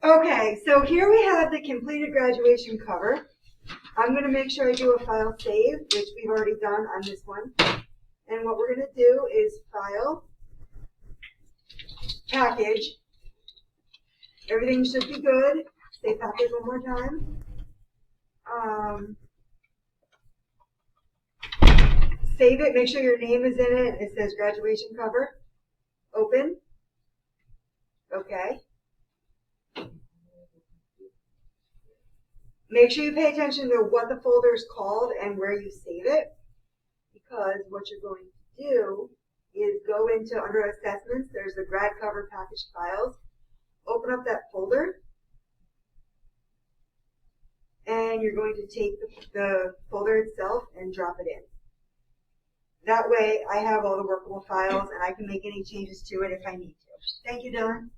Okay, so here we have the completed graduation cover. I'm going to make sure I do a file save, which we've already done on this one. And what we're going to do is file, package. Everything should be good. Say package one more time. Save it, make sure your name is in it. It says graduation cover. Open. Okay. Make sure you pay attention to what the folder is called and where you save it, because what you're going to do is go into under assessments, there's the grad cover package files. Open up that folder, and you're going to take the folder itself and drop it in. That way I have all the workable files and I can make any changes to it if I need to. Thank you, Dylan.